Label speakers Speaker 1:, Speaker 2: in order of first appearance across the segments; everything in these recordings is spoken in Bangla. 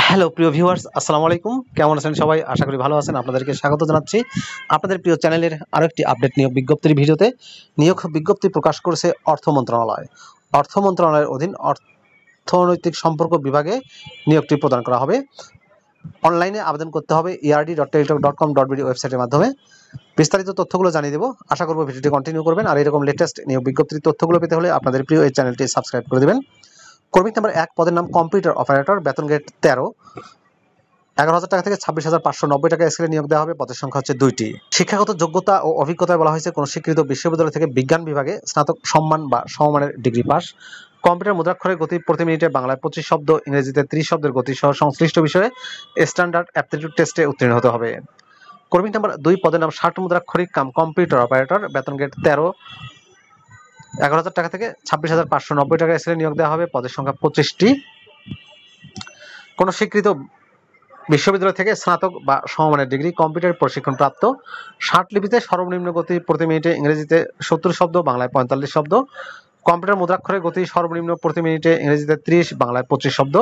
Speaker 1: হ্যালো প্রিয় ভিউয়ার্স, আসসালামু আলাইকুম। কেমন আছেন সবাই? আশা করি ভালো আছেন। আপনাদেরকে স্বাগত জানাচ্ছি আপনাদের প্রিয় চ্যানেলের আরেকটি আপডেট নিয়োগ বিজ্ঞপ্তির ভিডিওতে। নিয়োগ বিজ্ঞপ্তি প্রকাশ করেছে অর্থ মন্ত্রণালয়। অর্থ মন্ত্রণালয়ের অধীন অর্থনৈতিক সম্পর্ক বিভাগে নিয়োগটি প্রদান করা হবে। অনলাইনে আবেদন করতে হবে erd.teletalk.com.bd ওয়েবসাইটের মাধ্যমে। বিস্তারিত তথ্যগুলো জানিয়ে দেবো। আশা করব ভিডিওটি কন্টিনিউ করবেন। আর এরকম লেটেস্ট নিয়োগ বিজ্ঞপ্তির তথ্যগুলো পেতে হলে আপনাদের প্রিয় এই চ্যানেলটি সাবস্ক্রাইব করে দেবেন। কর্মী নাম্বার 1 পদের নাম কম্পিউটার অপারেটর, বেতন গ্রেড 13, 11,000 টাকা থেকে 26,590 টাকা স্কেলে নিয়োগ দেওয়া হবে। পদের সংখ্যা হচ্ছে 2টি। শিক্ষাগত যোগ্যতা ও অভিজ্ঞতায় বলা হয়েছে কোনো স্বীকৃত বিশ্ববিদ্যালয় থেকে বিজ্ঞান বিভাগে স্নাতক সম্মান বা সমমানের ডিগ্রি পাস, কম্পিউটার মুদ্রাক্ষরের গতি প্রতি মিনিটে বাংলায় 25 শব্দ, ইংরেজিতে 30 শব্দের গতি সহ সংশ্লিষ্ট বিষয়ে স্ট্যান্ডার্ড অ্যাপটিটিউড টেস্টে উত্তীর্ণ হতে হবে। কর্মী নাম্বার 2 পদের নাম 60 মুদ্রাক্ষরিক কাম কম্পিউটার অপারেটর, বেতন গ্রেড 13, 11,000 টাকা থেকে 26,590 টাকা স্কেলে নিয়োগ দেওয়া হবে। পদের সংখ্যা 25টি। কোনো স্বীকৃত বিশ্ববিদ্যালয় থেকে স্নাতক বা সমমানের ডিগ্রি, কম্পিউটার প্রশিক্ষণপ্রাপ্ত, 60 লিপিতে সর্বনিম্ন গতি প্রতি মিনিটে ইংরেজিতে 70 শব্দ, বাংলায় 45 শব্দ, কম্পিউটার মুদ্রাক্ষরের গতি সর্বনিম্ন প্রতি মিনিটে ইংরেজিতে 30, বাংলায় 25 শব্দ,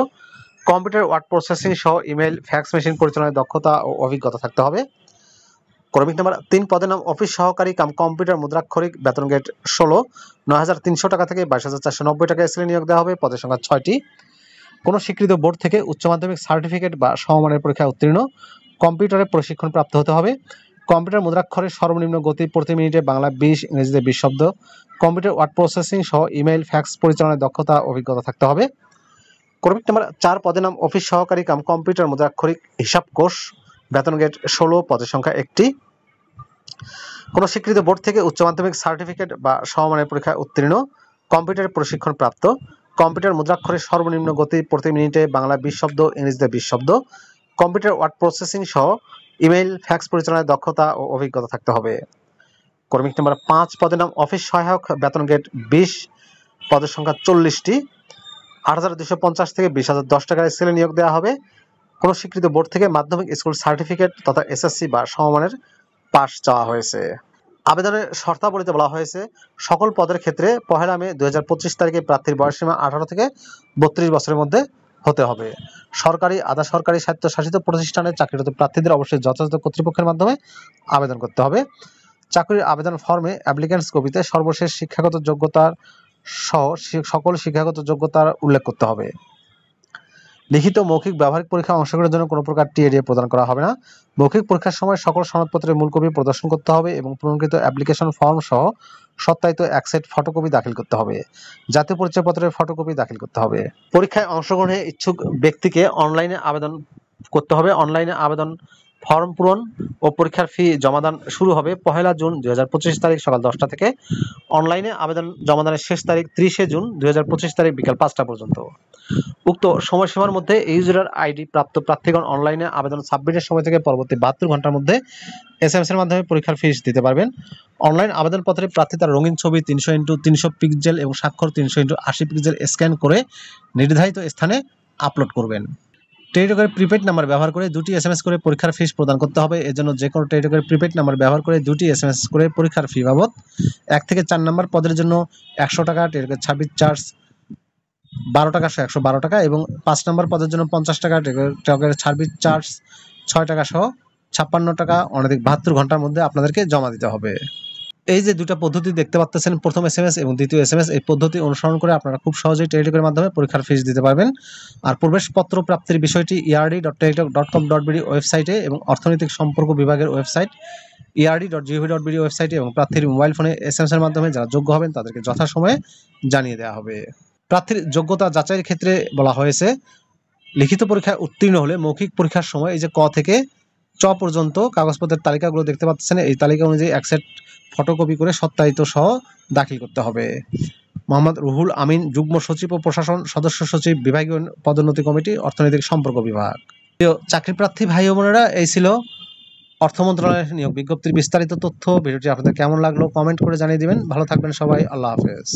Speaker 1: কম্পিউটার ওয়ার্ড প্রসেসিং সহ ইমেল, ফ্যাক্স মেশিন পরিচালনায় দক্ষতা ও অভিজ্ঞতা থাকতে হবে। কর্মী নাম্বার 3 পদের নাম অফিস সহকারী কাম কম্পিউটার মুদ্রাক্ষরিক, বেতন গ্রেড 16, 9,300 টাকা থেকে 22,490 টাকা স্কেলে নিয়োগ দেওয়া হবে। পদের সংখ্যা 6টি। কোনো স্বীকৃত বোর্ড থেকে উচ্চ মাধ্যমিক সার্টিফিকেট বা সমমানের পরীক্ষায় উত্তীর্ণ, কম্পিউটারে প্রশিক্ষণ প্রাপ্ত হতে হবে। কম্পিউটার মুদ্রাক্ষরের সর্বনিম্ন গতি প্রতি মিনিটে বাংলা 20, ইংরেজিতে 20 শব্দ, কম্পিউটার ওয়ার্ড প্রসেসিং সহ ইমেইল, ফ্যাক্স পরিচালনায় দক্ষতা অভিজ্ঞতা থাকতে হবে। কর্মী নাম্বার 4 পদের নাম অফিস সহকারী কাম কম্পিউটার মুদ্রাক্ষরিক হিসাব কোষ, বেতন গ্রেড 16, পদের সংখ্যা 1টি। কোনো স্বীকৃত বোর্ড থেকে উচ্চ মাধ্যমিক সার্টিফিকেট বা সমমানের পরীক্ষায় উত্তীর্ণ, কম্পিউটার প্রশিক্ষণ প্রাপ্ত, কম্পিউটার মুদ্রাক্ষরের সর্বনিম্ন গতি প্রতি মিনিটে বাংলা 20 শব্দ, ইংরেজিতে 20 শব্দ, কম্পিউটার ওয়ার্ড প্রসেসিং সহ ইমেইল, ফ্যাক্স পরিচালনায় দক্ষতা ও অভিজ্ঞতা থাকতে হবে। কর্মী নাম্বার 5 পদের নাম অফিস সহায়ক, বেতন গ্রেড 20, পদের সংখ্যা 40টি, 8,250 থেকে 20,010 টাকা স্কেলে নিয়োগ দেওয়া হবে। কোনো স্বীকৃত বোর্ড থেকে মাধ্যমিক স্কুল সার্টিফিকেট তথা এসএসসি বা সমমানের পাস চাওয়া হয়েছে। আবেদনের শর্তাবলীতে বলা হয়েছে সকল পদের ক্ষেত্রে 1 মে 2025 তারিখে প্রার্থীর বয়সসীমা 18 থেকে 32 বছরের মধ্যে হতে হবে। সরকারি, আধা সরকারি, স্বায়ত্তশাসিত প্রতিষ্ঠানে চাকরিরত প্রার্থীদের অবশ্যই যথাযথ কর্তৃপক্ষের মাধ্যমে আবেদন করতে হবে। চাকরির আবেদন ফর্মে অ্যাপ্লিক্যান্টস কপিতে সর্বশেষ শিক্ষাগত যোগ্যতার সহ সকল শিক্ষাগত যোগ্যতার উল্লেখ করতে হবে। লিখিত, মৌখিক, ব্যবহারিক পরীক্ষায় অংশগ্রহণের জন্য কোনো প্রকার টিএডিএ প্রদান করা হবে না। মৌখিক পরীক্ষার সময় সকল সনদপত্রের মূল কপি প্রদর্শন করতে হবে এবং পূরণকৃত অ্যাপ্লিকেশন ফর্ম সহ সত্যায়িত এক সেট ফটোকপি দাখিল করতে হবে। জাতীয় পরিচয়পত্রের ফটোকপি দাখিল করতে হবে। পরীক্ষায় অংশগ্রহণে ইচ্ছুক ব্যক্তিকে অনলাইনে আবেদন করতে হবে। অনলাইনে আবেদন ফর্ম পূরণ ও পরীক্ষার ফি জমাদান শুরু হবে 1 জুন 2025 তারিখ সকাল 10টা থেকে। অনলাইনে আবেদন জমাদানের শেষ তারিখ 30 জুন 2025 তারিখ বিকাল 5টা পর্যন্ত। উক্ত সময়সীমার মধ্যে ইউজার আইডি প্রাপ্ত প্রার্থীগণ অনলাইনে আবেদন সাবমিটের সময় থেকে পরবর্তী 72 ঘন্টার মধ্যে এসএমএস এর মাধ্যমে পরীক্ষার ফিস দিতে পারবেন। অনলাইন আবেদনপত্রে প্রার্থী তার রঙিন ছবি 300x300 পিক্সেল এবং স্বাক্ষর 300x80 পিক্সেল স্ক্যান করে নির্ধারিত স্থানে আপলোড করবেন। টেলিটকের প্রিপেড নাম্বার ব্যবহার করে 2টি এসএমএস করে পরীক্ষার ফিস প্রদান করতে হবে। এর জন্য যে কোনো টেলিটকের প্রিপেড নাম্বার ব্যবহার করে 2টি এসএমএস করে পরীক্ষার ফি বাবদ 1 থেকে 4 নম্বর পদের জন্য 100 টাকা, টেলিটকের সার্ভিস চার্জ 12 টাকা সহ 112 টাকা এবং 5 নম্বর পদের জন্য 50 টাকা, টেলিটকের সার্ভিস চার্জ 6 টাকা সহ 56 টাকা অনধিক 72 ঘন্টার মধ্যে আপনাদেরকে জমা দিতে হবে। এই যে দুটো পদ্ধতি দেখতে পাচ্ছেন, প্রথম এসএমএস এবং দ্বিতীয় এসএমএস, এই পদ্ধতি অনুসরণ করে আপনারা খুব সহজেই টেলিটকের মাধ্যমে পরীক্ষার ফিস দিতে পারবেন। আর প্রবেশপত্র প্রাপ্তির বিষয়টি erd.teletalk.com.bd ওয়েবসাইটে এবং অর্থনৈতিক সম্পর্ক বিভাগের ওয়েবসাইট erd.gov.bd ওয়েবসাইটে এবং প্রার্থীর মোবাইল ফোনে এসএমএস এর মাধ্যমে যারা যোগ্য হবেন তাদেরকে যথাসময়ে জানিয়ে দেওয়া হবে। প্রার্থীর যোগ্যতা যাচাইয়ের ক্ষেত্রে বলা হয়েছে লিখিত পরীক্ষায় উত্তীর্ণ হলে মৌখিক পরীক্ষার সময় এই যে ক থেকে চ পর্যন্ত কাগজপত্রের তালিকাগুলো দেখতে পাচ্ছেন, এই তালিকা অনুযায়ী এক সেট ফটোকপি করে সত্যায়িত সহ দাখিল করতে হবে। মোহাম্মদ রুহুল আমিন, যুগ্ম সচিব ও প্রশাসন সদস্য সচিব, বিভাগীয় পদোন্নতি কমিটি, অর্থনৈতিক সম্পর্ক বিভাগ। চাকরি প্রার্থী ভাই ও বোনেরা, এই ছিল অর্থ মন্ত্রণালয়ের নিয়োগ বিজ্ঞপ্তির বিস্তারিত তথ্য। ভিডিওটি আপনাদের কেমন লাগলো কমেন্ট করে জানিয়ে দিবেন। ভালো থাকবেন সবাই, আল্লাহ হাফেজ।